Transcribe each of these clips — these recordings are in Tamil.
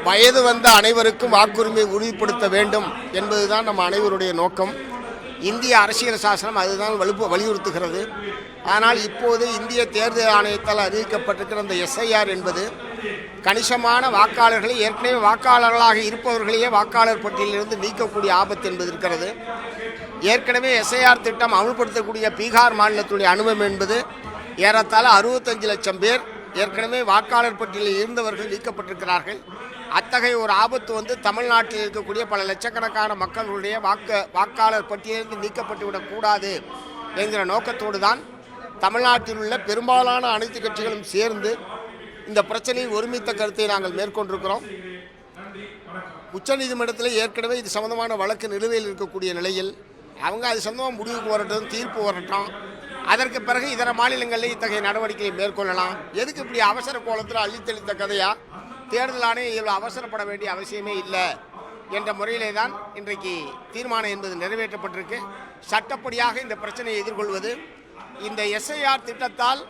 வயது வந்த அனைவருக்கும் வாக்குரிமை உறுதிப்படுத்த வேண்டும் என்பதுதான் நம்ம அனைவருடைய நோக்கம். இந்திய அரசியல் சாசனம் அதுதான் வலியுறுத்துகிறது. ஆனால் இப்போது இந்திய தேர்தல் ஆணையத்தால் அறிவிக்கப்பட்டிருக்கிற அந்த எஸ்ஐஆர் என்பது கணிசமான வாக்காளர்களை ஏற்கனவே வாக்காளர்களாக இருப்பவர்களையே வாக்காளர் பட்டியலிலிருந்து நீக்கக்கூடிய ஆபத்து என்பது இருக்கிறது. ஏற்கனவே எஸ்ஐஆர் திட்டம் அமல்படுத்தக்கூடிய பீகார் மாநிலத்துடைய அனுபவம் என்பது ஏறத்தாழ 65 லட்சம் பேர் ஏற்கனவே வாக்காளர் பட்டியலில் இருந்தவர்கள் நீக்கப்பட்டிருக்கிறார்கள். அத்தகைய ஒரு ஆபத்து தமிழ்நாட்டில் இருக்கக்கூடிய பல லட்சக்கணக்கான மக்களுடைய வாக்காளர் பட்டியலிருந்து நீக்கப்பட்டுவிடக்கூடாது என்கிற நோக்கத்தோடு தான் தமிழ்நாட்டில் உள்ள பெரும்பாலான அனைத்து கட்சிகளும் சேர்ந்து இந்த பிரச்சனையில் ஒருமித்த கருத்தை நாங்கள் மேற்கொண்டிருக்கிறோம். உச்சநீதிமன்றத்தில் ஏற்கனவே இது சம்பந்தமான வழக்கு நிலுவையில் இருக்கக்கூடிய நிலையில் அவங்க அது சம்பந்தமாக முடிவுக்கு வரட்டும், தீர்ப்பு வரட்டும். அதற்கு பிறகு இதர மாநிலங்களில் இத்தகைய நடவடிக்கையை மேற்கொள்ளலாம். எதுக்கு இப்படி அவசர கோலத்தில் அள்ளித்தெளித்த கதையா? தேர்தல் ஆணையம் இவ்வளோ அவசரப்பட வேண்டிய அவசியமே இல்லை என்ற முறையிலே தான் இன்றைக்கு தீர்மானம் என்பது நிறைவேற்றப்பட்டிருக்கு. சட்டப்படியாக இந்த பிரச்சனையை எதிர்கொள்வது, இந்த எஸ்ஐஆர் திட்டத்தால்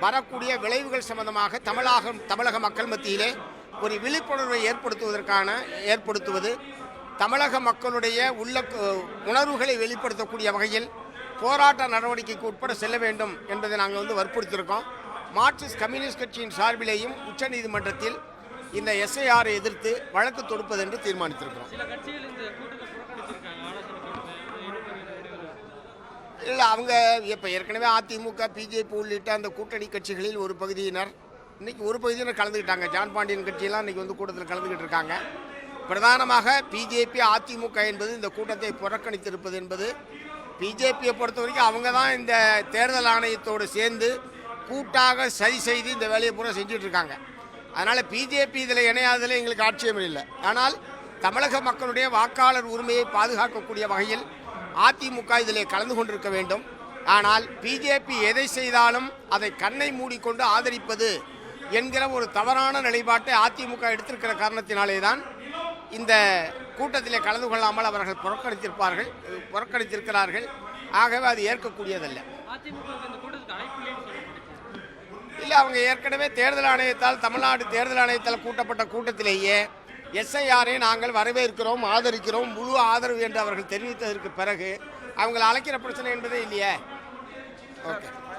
வரக்கூடிய விளைவுகள் சம்பந்தமாக தமிழக மக்கள் மத்தியிலே ஒரு விழிப்புணர்வை ஏற்படுத்துவது, தமிழக மக்களுடைய உணர்வுகளை வெளிப்படுத்தக்கூடிய வகையில் போராட்ட நடவடிக்கைக்கு உட்பட செல்ல வேண்டும் என்பதை நாங்கள் வற்புறுத்தியிருக்கோம். மார்க்சிஸ்ட் கம்யூனிஸ்ட் கட்சியின் சார்பிலேயும் உச்சநீதிமன்றத்தில் இந்த எஸ்ஐஆரை எதிர்த்து வழக்கு தொடுப்பது என்று தீர்மானித்திருக்கிறோம். இல்லை, அவங்க இப்போ ஏற்கனவே அதிமுக, பிஜேபி உள்ளிட்ட அந்த கூட்டணி கட்சிகளில் ஒரு பகுதியினர் இன்றைக்கி கலந்துக்கிட்டாங்க. ஜான் பாண்டியன் கட்சியெல்லாம் இன்றைக்கி கூட்டத்தில் கலந்துக்கிட்டு இருக்காங்க. பிரதானமாக பிஜேபி, அதிமுக என்பது இந்த கூட்டத்தை புறக்கணித்திருப்பது என்பது, பிஜேபியை பொறுத்த வரைக்கும் அவங்க தான் இந்த தேர்தல் ஆணையத்தோடு சேர்ந்து கூட்டாக சரி செய்து இந்த வேலையை பூரா செஞ்சுட்டு இருக்காங்க. அதனால் பிஜேபி இதில் இணையாததில் எங்களுக்கு ஆட்சேபம் இல்லை. ஆனால் தமிழக மக்களுடைய வாக்காளர் உரிமையை பாதுகாக்கக்கூடிய வகையில் அதிமுக இதில் கலந்து கொண்டிருக்க வேண்டும். ஆனால் பிஜேபி எதை செய்தாலும் அதை கண்ணை மூடிக்கொண்டு ஆதரிப்பது என்கிற ஒரு தவறான நிலைப்பாட்டை அதிமுக எடுத்திருக்கிற காரணத்தினாலே தான் இந்த கூட்டத்தில் கலந்து கொள்ளாமல் அவர்கள் புறக்கணித்திருக்கிறார்கள். ஆகவே அது ஏற்கக்கூடியதல்ல. இல்லை, அவங்க ஏற்கனவே தேர்தல் ஆணையத்தால், தமிழ்நாடு தேர்தல் ஆணையத்தால் கூட்டப்பட்ட கூட்டத்திலேயே எஸ்ஐஆரை நாங்கள் வரவேற்கிறோம், ஆதரிக்கிறோம், முழு ஆதரவு என்று அவர்கள் தெரிவித்ததற்கு பிறகு அவங்களை அழைக்கிற பிரச்சனை என்பதே இல்லையே. ஓகே.